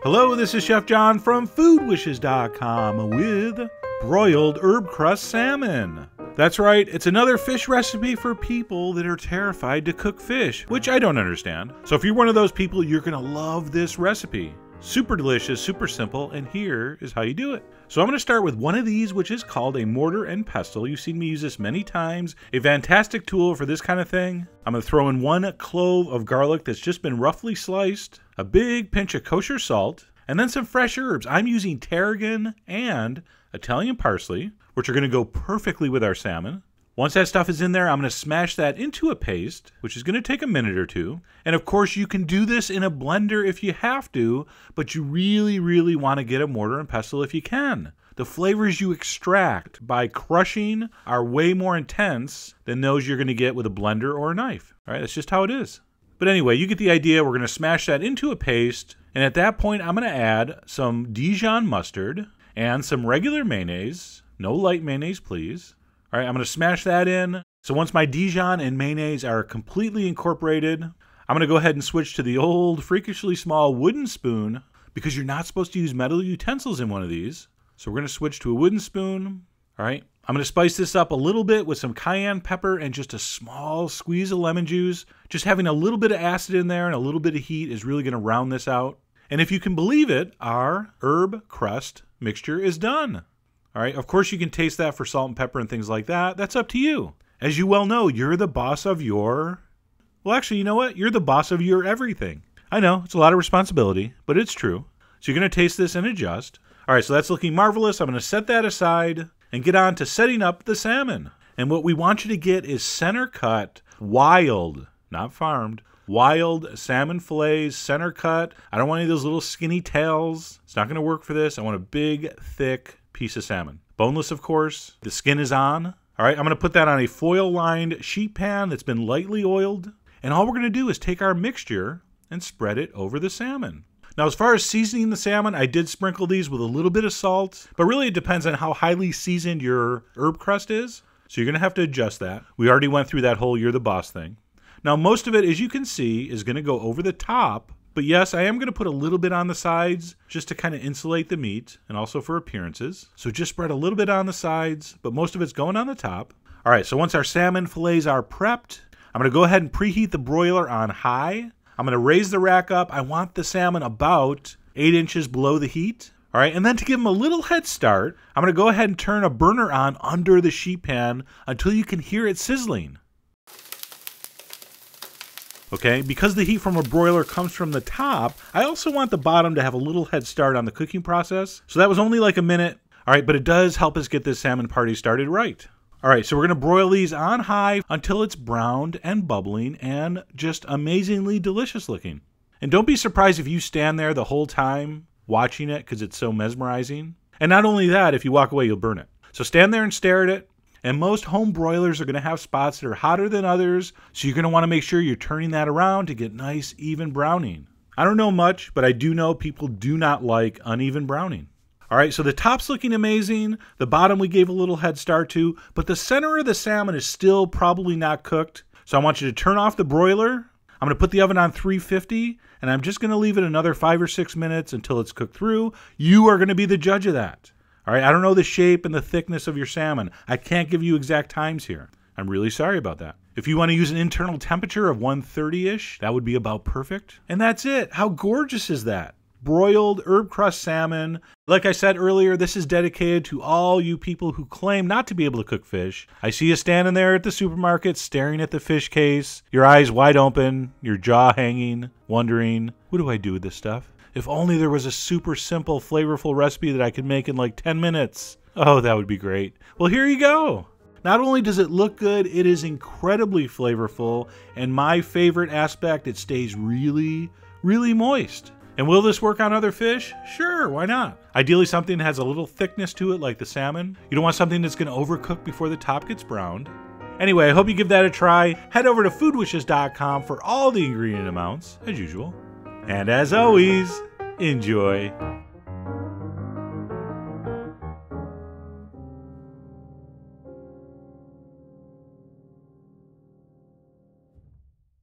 Hello, this is Chef John from foodwishes.com with broiled herb-crust salmon. That's right, it's another fish recipe for people that are terrified to cook fish, which I don't understand. So if you're one of those people, you're gonna love this recipe. Super delicious, super simple, and here is how you do it. So I'm going to start with one of these, which is called a mortar and pestle. You've seen me use this many times. A fantastic tool for this kind of thing. I'm going to throw in 1 clove of garlic that's just been roughly sliced, a big pinch of kosher salt, and then some fresh herbs. I'm using tarragon and Italian parsley, which are going to go perfectly with our salmon. Once that stuff is in there, I'm going to smash that into a paste, which is going to take a minute or two. And of course, you can do this in a blender if you have to, but you really want to get a mortar and pestle if you can. The flavors you extract by crushing are way more intense than those you're going to get with a blender or a knife. All right, that's just how it is. But anyway, you get the idea. We're going to smash that into a paste. And at that point, I'm going to add some Dijon mustard and some regular mayonnaise. No light mayonnaise, please. All right, I'm going to smash that in. So once my Dijon and mayonnaise are completely incorporated, I'm going to go ahead and switch to the old freakishly small wooden spoon because you're not supposed to use metal utensils in one of these. So we're going to switch to a wooden spoon. All right, I'm going to spice this up a little bit with some cayenne pepper and just a small squeeze of lemon juice. Just having a little bit of acid in there and a little bit of heat is really going to round this out. And if you can believe it, our herb crust mixture is done. All right, of course you can taste that for salt and pepper and things like that. That's up to you. As you well know, you're the boss of your... Well, actually, you know what? You're the boss of your everything. I know, it's a lot of responsibility, but it's true. So you're going to taste this and adjust. All right, so that's looking marvelous. I'm going to set that aside and get on to setting up the salmon. And what we want you to get is center cut, wild, not farmed, wild salmon fillets, center cut. I don't want any of those little skinny tails. It's not going to work for this. I want a big, thick piece of salmon. Boneless, of course. The skin is on. All right, I'm going to put that on a foil-lined sheet pan that's been lightly oiled. And all we're going to do is take our mixture and spread it over the salmon. Now, as far as seasoning the salmon, I did sprinkle these with a little bit of salt, but really it depends on how highly seasoned your herb crust is. So you're going to have to adjust that. We already went through that whole you're the boss thing. Now, most of it, as you can see, is going to go over the top. But yes, I am going to put a little bit on the sides just to kind of insulate the meat and also for appearances. So just spread a little bit on the sides, but most of it's going on the top. All right, so once our salmon fillets are prepped, I'm going to go ahead and preheat the broiler on high. I'm going to raise the rack up. I want the salmon about 8 inches below the heat. All right, and then to give them a little head start, I'm going to go ahead and turn a burner on under the sheet pan until you can hear it sizzling. Okay, because the heat from a broiler comes from the top, I also want the bottom to have a little head start on the cooking process. So that was only like a minute. All right, but it does help us get this salmon party started right. All right, so we're going to broil these on high until it's browned and bubbling and just amazingly delicious looking. And don't be surprised if you stand there the whole time watching it because it's so mesmerizing. And not only that, if you walk away, you'll burn it. So stand there and stare at it. And most home broilers are going to have spots that are hotter than others, so you're going to want to make sure you're turning that around to get nice, even browning. I don't know much, but I do know people do not like uneven browning. All right, so the top's looking amazing. The bottom we gave a little head start to, but the center of the salmon is still probably not cooked. So I want you to turn off the broiler. I'm going to put the oven on 350, and I'm just going to leave it another 5 or 6 minutes until it's cooked through. You are going to be the judge of that. All right, I don't know the shape and the thickness of your salmon. I can't give you exact times here. I'm really sorry about that. If you want to use an internal temperature of 130-ish, that would be about perfect. And that's it. How gorgeous is that? Broiled herb-crust salmon. Like I said earlier, this is dedicated to all you people who claim not to be able to cook fish. I see you standing there at the supermarket staring at the fish case, your eyes wide open, your jaw hanging, wondering, what do I do with this stuff? If only there was a super simple, flavorful recipe that I could make in like 10 minutes. Oh, that would be great. Well, here you go. Not only does it look good, it is incredibly flavorful. And my favorite aspect, it stays really, really moist. And will this work on other fish? Sure, why not? Ideally something that has a little thickness to it like the salmon. You don't want something that's going to overcook before the top gets browned. Anyway, I hope you give that a try. Head over to foodwishes.com for all the ingredient amounts, as usual. And as always, enjoy.